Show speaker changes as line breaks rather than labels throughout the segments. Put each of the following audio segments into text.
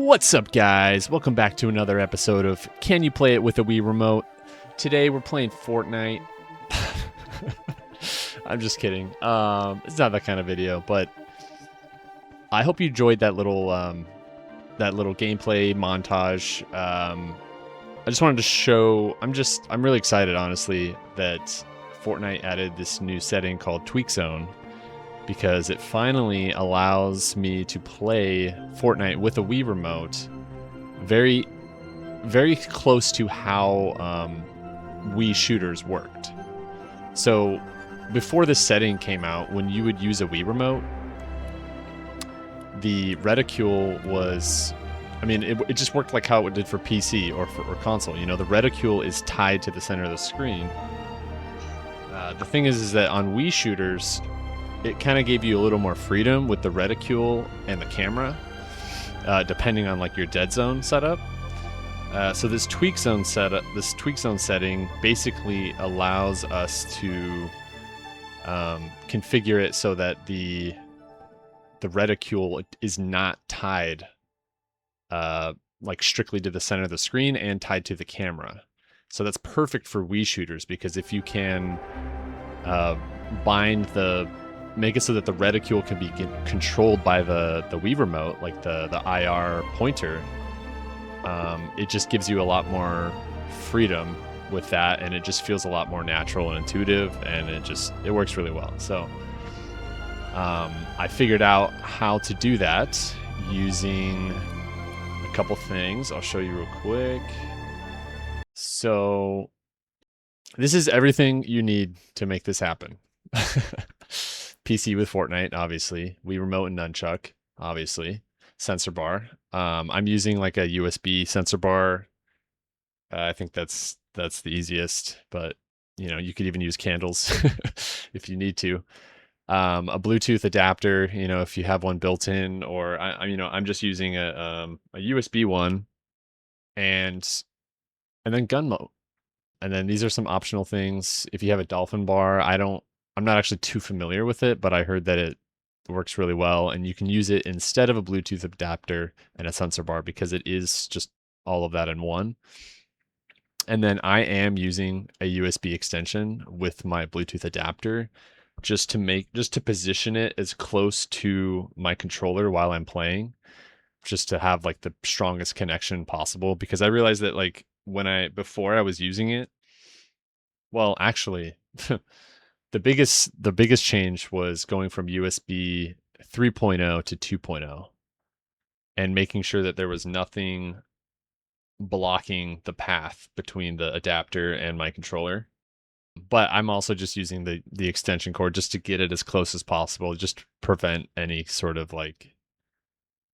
What's up, guys? Welcome back to another episode of Can You Play It with a Wii Remote? Today we're playing Fortnite. I'm just kidding. It's not that kind of video, but I hope you enjoyed that little gameplay montage. I just wanted to show. I'm really excited, honestly, that Fortnite added this new setting called Tweak Zone, because it finally allows me to play Fortnite with a Wii Remote very, very close to how Wii shooters worked. So before this setting came out, when you would use a Wii Remote, the reticule was, it just worked like how it did for PC or console. You know, the reticule is tied to the center of the screen. The thing is that on Wii shooters, it kind of gave you a little more freedom with the reticule and the camera, depending on like your dead zone setup. So this tweak zone setting basically allows us to configure it so that the reticule is not tied like strictly to the center of the screen and tied to the camera. So that's perfect for Wii shooters, because if you can make it so that the reticule can be controlled by the Wii Remote, like the IR pointer, it just gives you a lot more freedom with that, and it just feels a lot more natural and intuitive, and it works really well. So I figured out how to do that using a couple things. I'll show you real quick. So this is everything you need to make this happen. PC with Fortnite, obviously. Wii Remote and Nunchuk, obviously. Sensor bar. I'm using like a USB sensor bar. I think that's the easiest, but you could even use candles if you need to. A Bluetooth adapter, if you have one built in, or I'm just using a USB one, and then Gunmote. And then these are some optional things. If you have a Dolphinbar, I'm not actually too familiar with it, but I heard that it works really well, and you can use it instead of a Bluetooth adapter and a sensor bar, because it is just all of that in one. And then I am using a USB extension with my Bluetooth adapter just to position it as close to my controller while I'm playing, just to have like the strongest connection possible. Because I realized that like before I was using it, well, actually the biggest change was going from USB 3.0 to 2.0 and making sure that there was nothing blocking the path between the adapter and my controller. But I'm also just using the extension cord just to get it as close as possible, just to prevent any sort of like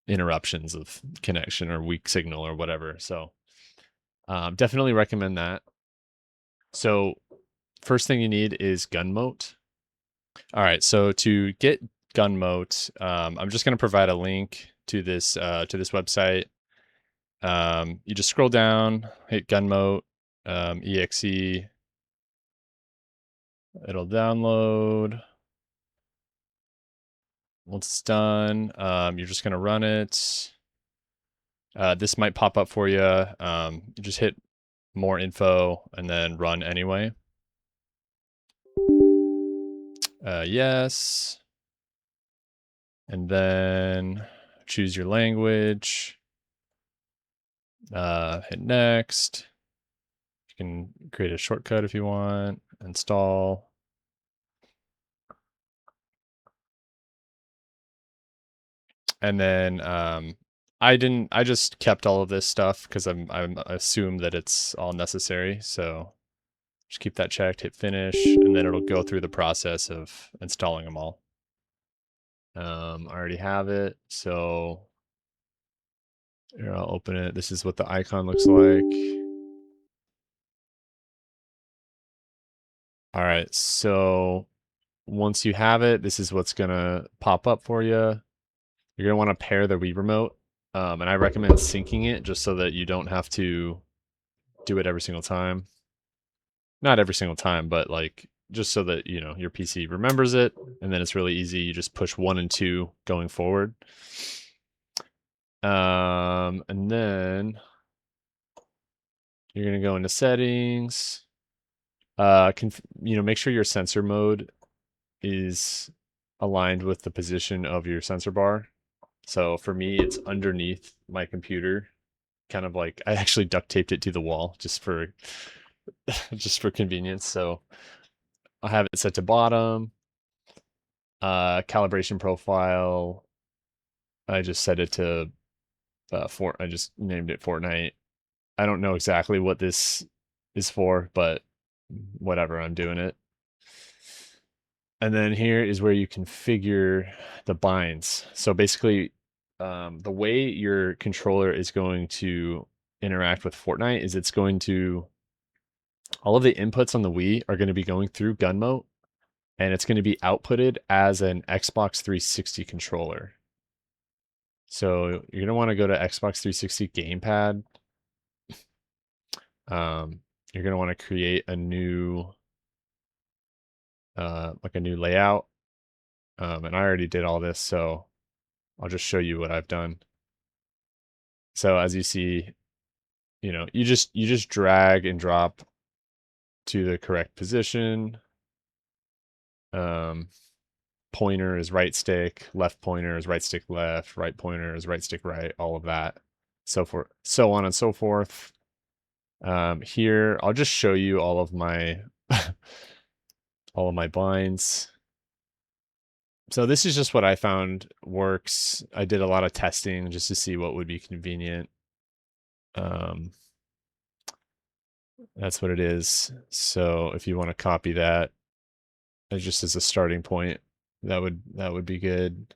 interruptions of connection or weak signal or whatever. So definitely recommend that. So first thing you need is Gunmote. All right, so to get Gunmote, I'm just going to provide a link to this website. You just scroll down, hit Gunmote, exe. It'll download. Once it's done, you're just going to run it. This might pop up for you. You just hit more info and then run anyway. Yes. And then choose your language. Hit next. You can create a shortcut if you want. Install. And then I just kept all of this stuff because I assume that it's all necessary. So just keep that checked, hit finish, and then it'll go through the process of installing them all. I already have it, so here, I'll open it. This is what the icon looks like. All right, so once you have it, this is what's gonna pop up for you. You're gonna want to pair the Wii Remote, and I recommend syncing it just so that you don't have to do it every single time. Not every single time, but like just so that your PC remembers it, and then it's really easy. You just push 1 and 2 going forward. And then you're gonna go into settings. Make sure your sensor mode is aligned with the position of your sensor bar. So for me, it's underneath my computer, kind of like I actually duct taped it to the wall just for just for convenience. So I'll have it set to bottom. Calibration profile, I just set it to I just named it Fortnite. I don't know exactly what this is for, but whatever, I'm doing it. And then here is where you configure the binds. So basically, the way your controller is going to interact with Fortnite is it's going to, all of the inputs on the Wii are going to be going through Gunmote, and it's going to be outputted as an Xbox 360 controller. So you're going to want to go to Xbox 360 gamepad. You're going to want to create a new, like a new layout. And I already did all this, so I'll just show you what I've done. So as you see, you just drag and drop to the correct position. Pointer is right stick, left pointer is right stick left, right pointer is right stick right, all of that. So on and so forth. Here, I'll just show you all of my all of my binds. So this is just what I found works. I did a lot of testing just to see what would be convenient. That's what it is. So if you want to copy that just as a starting point, that would be good.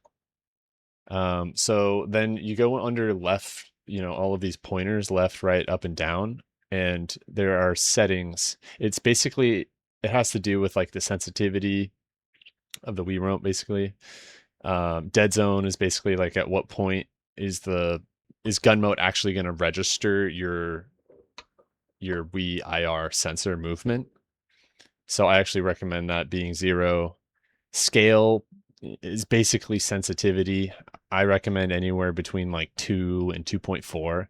So then you go under left, all of these pointers, left, right, up, and down, and there are settings. It's basically, it has to do with like the sensitivity of the Wii remote, basically. Dead zone is basically like at what point is Gunmote actually going to register your Wii IR sensor movement. So I actually recommend that being 0. Scale is basically sensitivity. I recommend anywhere between like 2 and 2.4.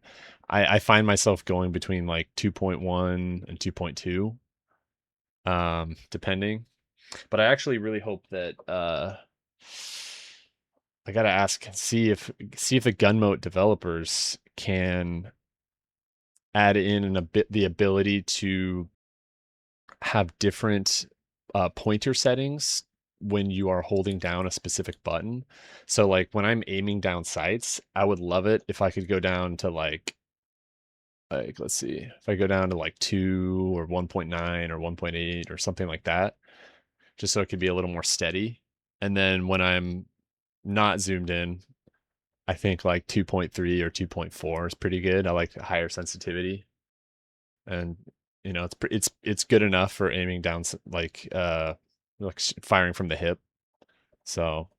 I find myself going between like 2.1 and 2.2, depending. But I actually really hope that I gotta see if the Gunmote developers can add in the ability to have different pointer settings when you are holding down a specific button. So like when I'm aiming down sights, I would love it if I could go down to like let's see, if I go down to like 2 or 1.9 or 1.8 or something like that, just so it could be a little more steady. And then when I'm not zoomed in, I think like 2.3 or 2.4 is pretty good. I like higher sensitivity. And it's good enough for aiming down like firing from the hip. So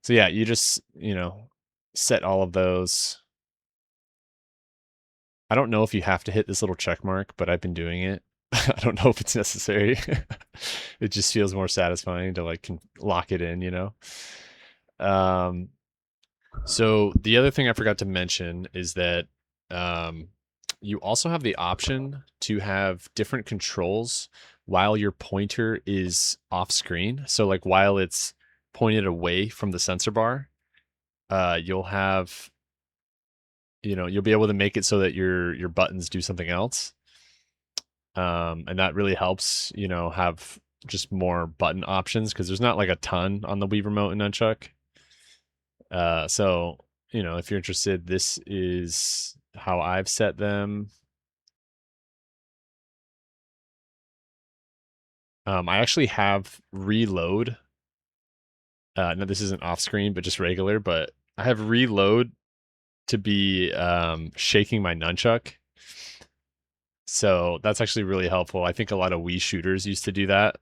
yeah, you just set all of those. I don't know if you have to hit this little check mark, but I've been doing it. I don't know if it's necessary. It just feels more satisfying to like lock it in, So the other thing I forgot to mention is that you also have the option to have different controls while your pointer is off screen. So like while it's pointed away from the sensor bar, you'll have, you'll be able to make it so that your buttons do something else. And that really helps, have just more button options because there's not like a ton on the Wii Remote and Nunchuk. So, if you're interested, this is how I've set them. I actually have reload. No, this isn't off screen, but just regular, but I have reload to be shaking my nunchuck. So that's actually really helpful. I think a lot of Wii shooters used to do that.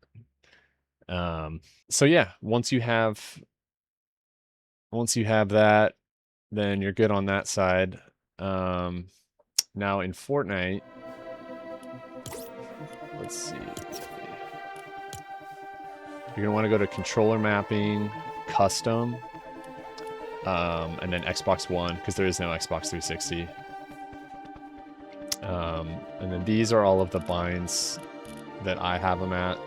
So yeah, once you have that, then you're good on that side. Now in Fortnite, let's see. You're gonna want to go to controller mapping, custom, and then Xbox One, because there is no Xbox 360. And then these are all of the binds that I have them at,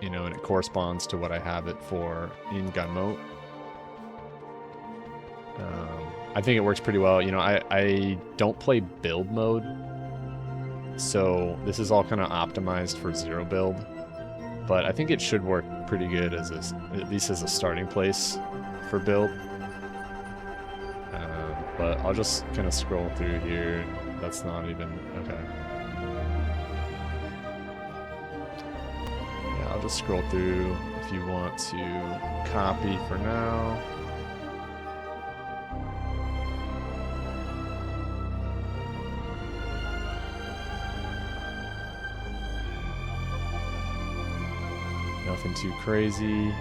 you know, and it corresponds to what I have it for in Gunmote. I think it works pretty well. You know, I don't play build mode, so this is all kind of optimized for zero build, but I think it should work pretty good as at least as a starting place for build. But I'll just kind of scroll through here. That's not even okay. Yeah, I'll just scroll through if you want to copy for now. Nothing too crazy.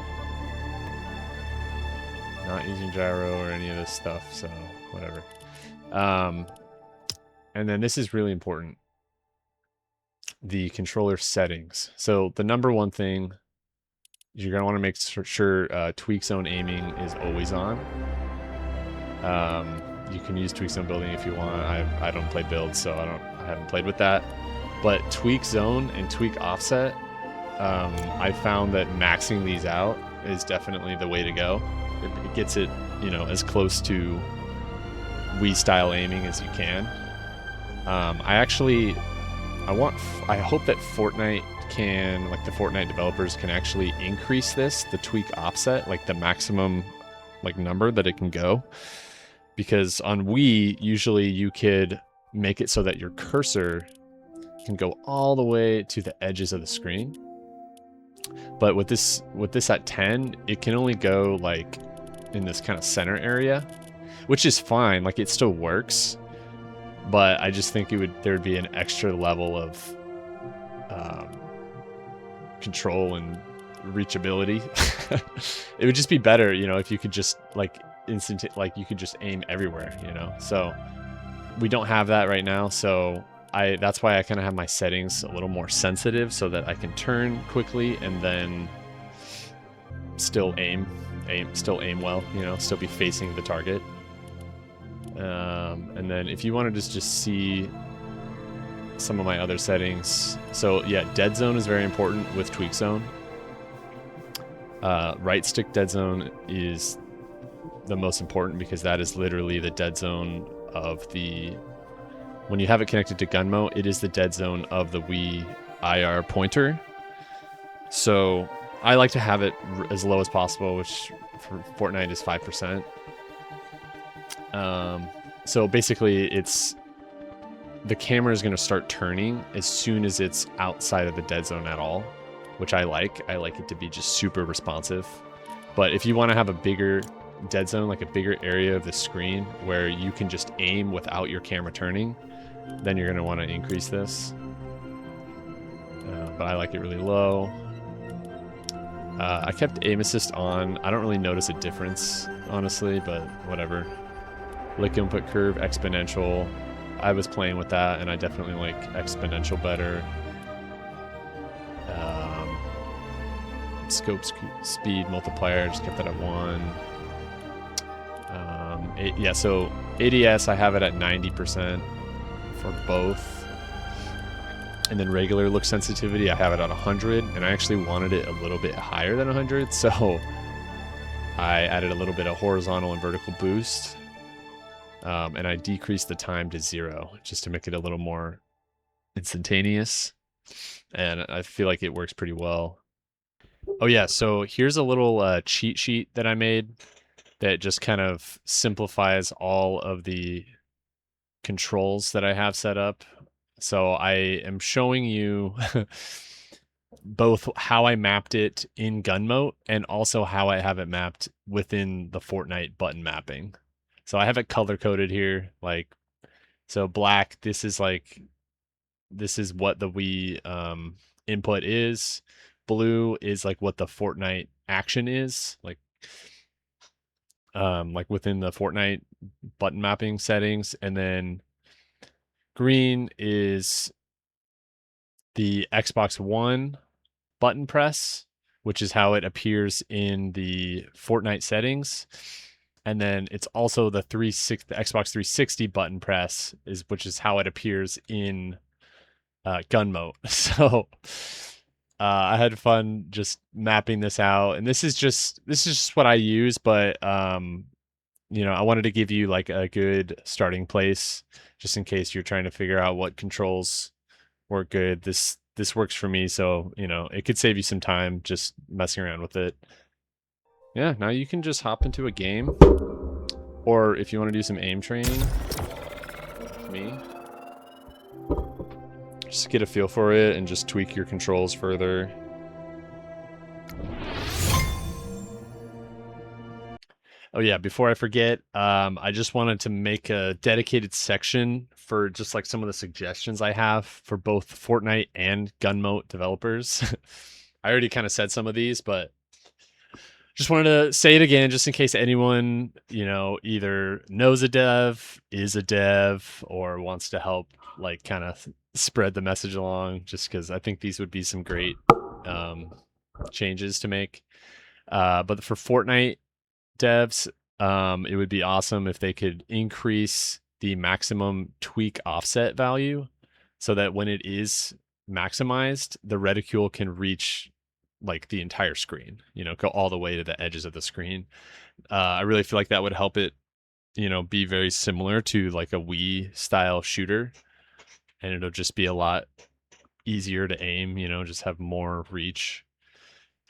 Not using gyro or any of this stuff, so whatever. And then this is really important. The controller settings. So the number one thing you're going to want to make sure tweak zone aiming is always on. You can use tweak zone building if you want. I don't play builds, so I haven't played with that. But tweak zone and tweak offset, I found that maxing these out is definitely the way to go. It gets it, you know, as close to Wii style aiming as you can. I hope that Fortnite can, like the Fortnite developers can actually increase this, the tweak offset, like the maximum like number that it can go. Because on Wii, usually you could make it so that your cursor can go all the way to the edges of the screen. But with this at 10, it can only go like in this kind of center area, which is fine. Like it still works, but I just think there'd be an extra level of control and reachability. It would just be better, you know, if you could just like you could just aim everywhere, you know. So we don't have that right now, so that's why I kind of have my settings a little more sensitive so that I can turn quickly and then still aim well, you know, still be facing the target. And then if you want to just see some of my other settings. So yeah, dead zone is very important with tweak zone. Right stick dead zone is the most important because that is literally the dead zone of when you have it connected to Gunmote, it is the dead zone of the Wii IR pointer. So I like to have it as low as possible, which for Fortnite is 5%. So basically the camera is going to start turning as soon as it's outside of the dead zone at all, which I like. I like it to be just super responsive. But if you want to have a bigger dead zone, like a bigger area of the screen where you can just aim without your camera turning, then you're going to want to increase this. But I like it really low. I kept aim assist on. I don't really notice a difference, honestly, but whatever. Lick input curve, exponential. I was playing with that, and I definitely like exponential better. Scope speed multiplier, just kept that at 1. Yeah, so ADS, I have it at 90% for both. And then regular look sensitivity, I have it at 100, and I actually wanted it a little bit higher than 100, so I added a little bit of horizontal and vertical boost. And I decreased the time to 0 just to make it a little more instantaneous. And I feel like it works pretty well. Oh yeah, so here's a little cheat sheet that I made that just kind of simplifies all of the controls that I have set up. So I am showing you both how I mapped it in Gunmote and also how I have it mapped within the Fortnite button mapping. So I have it color coded here, like, so black, this is what the Wii input is. Blue is like what the Fortnite action is, like within the Fortnite button mapping settings. And then green is the Xbox One button press, which is how it appears in the Fortnite settings. And then it's also the Xbox 360 button press, which is how it appears in Gunmote. So I had fun just mapping this out, and this is just what I use, but you know, I wanted to give you like a good starting place just in case you're trying to figure out what controls work good. This works for me, so you know, it could save you some time just messing around with it. Yeah, now you can just hop into a game, or if you want to do some aim training with me, just get a feel for it and just tweak your controls further. Oh yeah, before I forget, I just wanted to make a dedicated section for just like some of the suggestions I have for both Fortnite and Gunmote developers. I already kind of said some of these, but just wanted to say it again just in case anyone, you know, either knows a dev, is a dev, or wants to help like kind of spread the message along, just because I think these would be some great changes to make. But for Fortnite devs, it would be awesome if they could increase the maximum tweak offset value so that when it is maximized, the reticule can reach like the entire screen, you know, go all the way to the edges of the screen. I really feel like that would help it, you know, be very similar to like a Wii style shooter, and it'll just be a lot easier to aim, you know, just have more reach.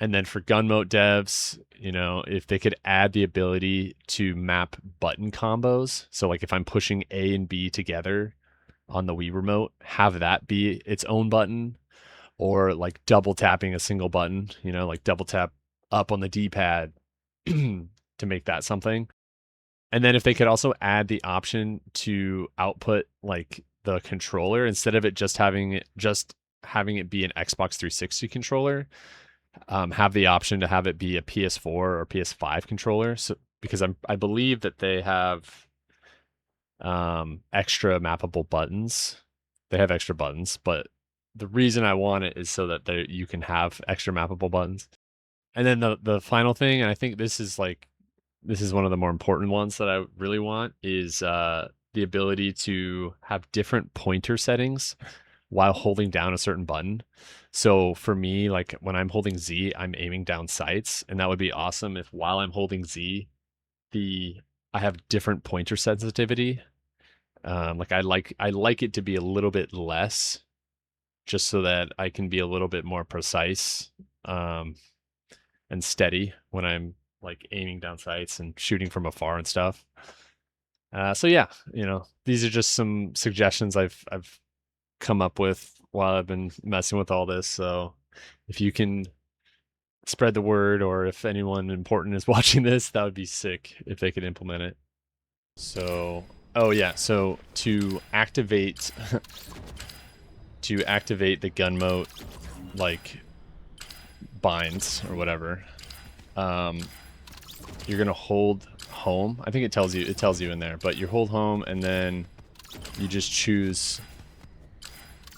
And then for Gunmote devs, you know, if they could add the ability to map button combos. So like if I'm pushing A and B together on the Wii remote, have that be its own button, or like double tapping a single button, you know, like double tap up on the D-pad to make that something. And then if they could also add the option to output like the controller instead of it just having it be an Xbox 360 controller, have the option to have it be a PS4 or PS5 controller. So because I believe that they have extra mappable buttons. They have extra buttons, but the reason I want it is so that you can have extra mappable buttons. And then the final thing, and I think this is one of the more important ones that I really want, is the ability to have different pointer settings while holding down a certain button. So for me, like when I'm holding Z, I'm aiming down sights, and that would be awesome if while I'm holding Z, I have different pointer sensitivity. Like I like it to be a little bit less, just so that I can be a little bit more precise and steady when I'm like aiming down sights and shooting from afar and stuff. So yeah, you know, these are just some suggestions I've come up with while I've been messing with all this. So if you can spread the word, or if anyone important is watching this, that would be sick if they could implement it. So, oh yeah, so to activate the Gunmote like binds or whatever, you're gonna hold home. I think it tells you in there, but you hold home and then you just choose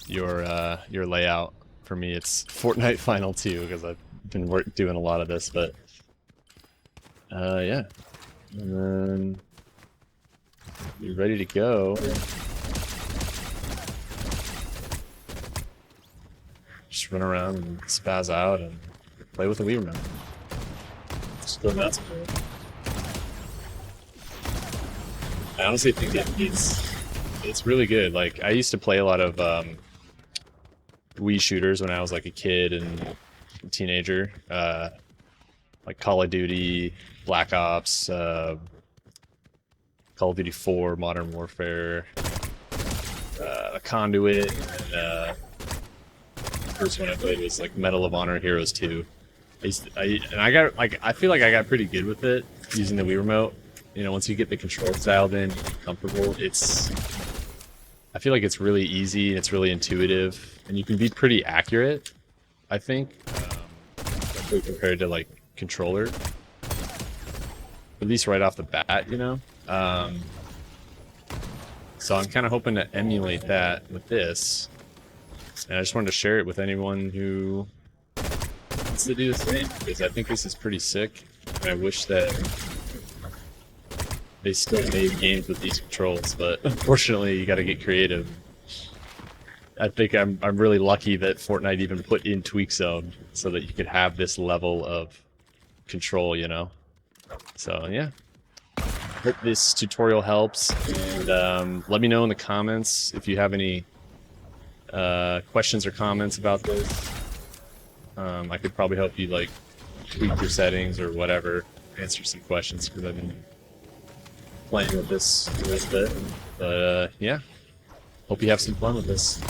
your layout. For me, it's Fortnite Final 2 because I've been doing a lot of this, but yeah. And then you're ready to go. Just run around and spaz out and play with the Wii remote. Just go nuts. I honestly think it's really good. Like I used to play a lot of Wii shooters when I was like a kid and a teenager, like Call of Duty, Black Ops, Call of Duty 4, Modern Warfare, Conduit, and first one I played was like Medal of Honor Heroes 2. I feel like I got pretty good with it using the Wii remote. You know, once you get the controls dialed in, comfortable, I feel like it's really easy and it's really intuitive, and you can be pretty accurate, I think, especially compared to like controller, at least right off the bat, you know. So I'm kind of hoping to emulate that with this, and I just wanted to share it with anyone who wants to do the same, because I think this is pretty sick, and I wish that they still made games with these controls, but unfortunately you got to get creative. I think I'm really lucky that Fortnite even put in Tweak Zone so that you could have this level of control, you know. So yeah, hope this tutorial helps, and let me know in the comments if you have any questions or comments about this. I could probably help you like tweak your settings or whatever, answer some questions because I've been playing with this a little bit. But yeah, hope you have some fun with this.